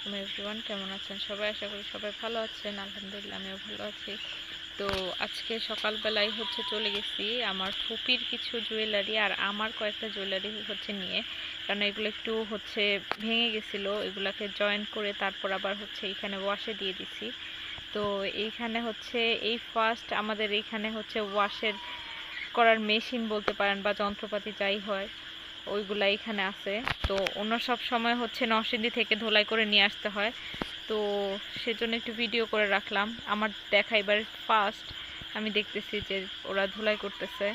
আলাইকুম এভরিওয়ান, কেমন আছেন সবাই? আশা করি সবাই ভালো আছেন। আলহামদুলিল্লাহ আমিও ভালো আছি। তো আজকে সকালবেলায় চলে গেছি আমার ফুপির কিছু জুয়েলারি আর আমার কয়েকটা জুয়েলারি নিয়ে, কারণ এগুলো একটু ভেঙে গেছিলো, এগুলাকে জয়েন করে তারপর আবার এখানে ওয়াশে দিয়ে দিছি। তো এইখানে এই ফার্স্ট আমাদের এইখানে ওয়াশের করার মেশিন বলতে পারেন বা যন্ত্রপাতি যাই হয় ওইগুলা এখানে আছে। তো অন্য সব সময় নরসিংদী থেকে ধোলাই করে নিয়ে আসতে হয়, তো সেজন্য একটু ভিডিও করে রাখলাম। আমার দেখা এবার ফার্স্ট আমি দেখতেছি যে ওরা ধোলাই করতেছে।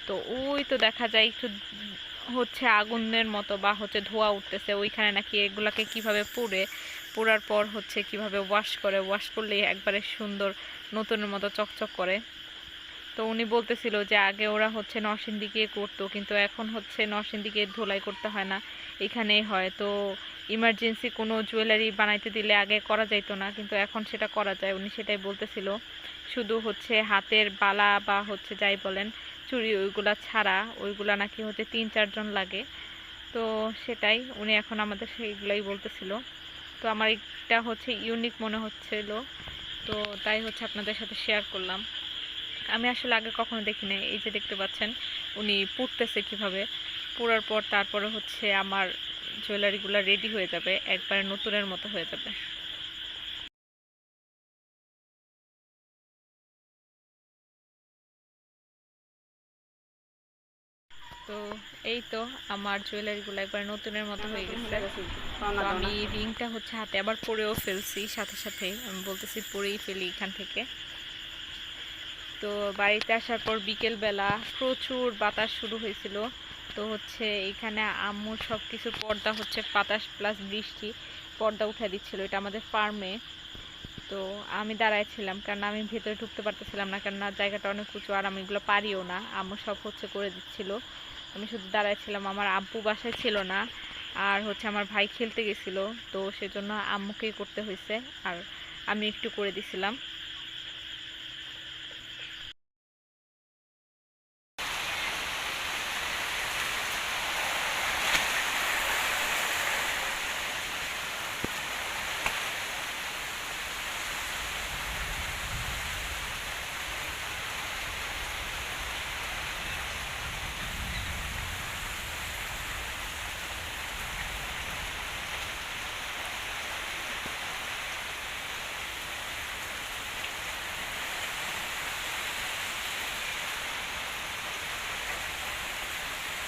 তো ওই তো দেখা যায় একটু আগুনের মতো বা ধোঁয়া উঠতেছে, ওইখানে নাকি এগুলাকে কিভাবে পোড়ার পর কিভাবে ওয়াশ করে, ওয়াশ করলেই একবারে সুন্দর নতুনের মতো চকচক করে। তো উনি বলতেছিল যে আগে ওরা নরসিংদী গিয়ে করতো, কিন্তু এখন নরসিংদী গিয়ে ধোলাই করতে হয় না, এখানেই হয়। তো ইমার্জেন্সি কোনো জুয়েলারি বানাইতে দিলে আগে করা যাইতো না, কিন্তু এখন সেটা করা যায়, উনি সেটাই বলতেছিল। শুধু হাতের বালা বা যাই বলেন চুড়ি ওইগুলা ছাড়া ওইগুলা নাকি 3-4 জন লাগে। তো সেটাই উনি এখন আমাদের সেইগুলাই বলতেছিল। তো আমার এটা ইউনিক মনে হচ্ছিল, তো তাই আপনাদের সাথে শেয়ার করলাম। আমি আসলে আগে কখনো দেখি নাই। এই যে দেখতে পাচ্ছেন উনি পুড়তেছে কিভাবে, পোড়ার পর তারপরে আমার জুয়েলারিগুলো রেডি হয়ে যাবে, একবারে নতুনের মতো হয়ে যাবে। তো এই তো আমার জুয়েলারিগুলো একবার নতুনের মতো হয়ে গেছে। তো আমি রিংটা হাতে আবার পরেও ফেলছি, সাথে সাথে আমি বলতেছি পরেই ফেলি এখান থেকে। তো বাড়িতে আসার পর বিকেলবেলা প্রচুর বাতাস শুরু হয়েছিল। তো এখানে আম্মুর সব কিছু পর্দা বাতাস প্লাস বৃষ্টি পর্দা উঠে দিচ্ছিল, এটা আমাদের ফার্মে। তো আমি দাঁড়াইছিলাম, কারণ আমি ভেতরে ঢুকতে পারতেছিলাম না, কেননা জায়গাটা অনেক উঁচু আর আমি এগুলো পারিও না। আম্মু সব করে দিচ্ছিল, আমি শুধু দাঁড়াইছিলাম। আমার আব্বু বাসায় ছিল না, আর আমার ভাই খেলতে গেছিল, তো সেজন্য আম্মুকেই করতে হয়েছে, আর আমি একটু করে দিছিলাম।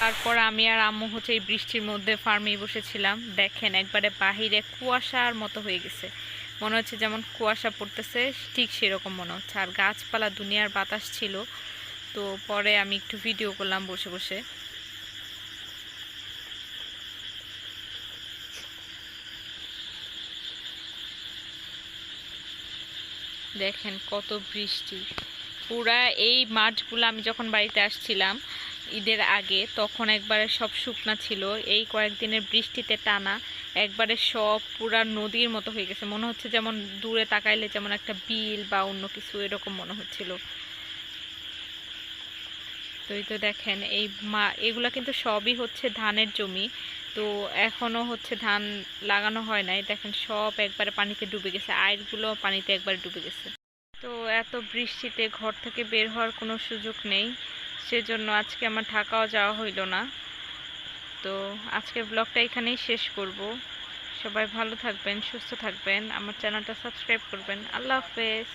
তারপর আমি আর আম্মু এই বৃষ্টির মধ্যে ফার্মেই বসেছিলাম। দেখেন একবারে বাহিরে কুয়াশার মতো হয়ে গেছে, মনে হচ্ছে যেমন কুয়াশা পড়তেছে ঠিক সেরকম মনে হচ্ছে, আর গাছপালা দুনিয়ার বাতাস ছিল। তো পরে আমি একটু ভিডিও করলাম বসে বসে। দেখেন কত বৃষ্টি, পুরা এই মাঠগুলো আমি যখন বাড়িতে আসছিলাম ঈদের আগে, তখন একবারে সব শুকনা ছিল। এই কয়েকদিনের বৃষ্টিতে টানা একবারে সব পুরা নদীর মতো হয়ে গেছে, মনে হচ্ছে যেমন দূরে তাকাইলে যেমন একটা বিল বা অন্য কিছু এরকম মনে হচ্ছিল। তো এই তো দেখেন এগুলা কিন্তু সবই ধানের জমি। তো এখনো ধান লাগানো হয় নাই, দেখেন সব একবারে পানিতে ডুবে গেছে, আইলগুলো পানিতে একবারে ডুবে গেছে। তো এত বৃষ্টিতে ঘর থেকে বের হওয়ার কোনো সুযোগ নেই, সেজন্য আজকে আমার ঢাকাও যাওয়া হইল না। তো আজকের ব্লগটা এখানেই শেষ করব। সবাই ভালো থাকবেন, সুস্থ থাকবেন, আমার চ্যানেলটা সাবস্ক্রাইব করবেন। আল্লাহ হাফেজ।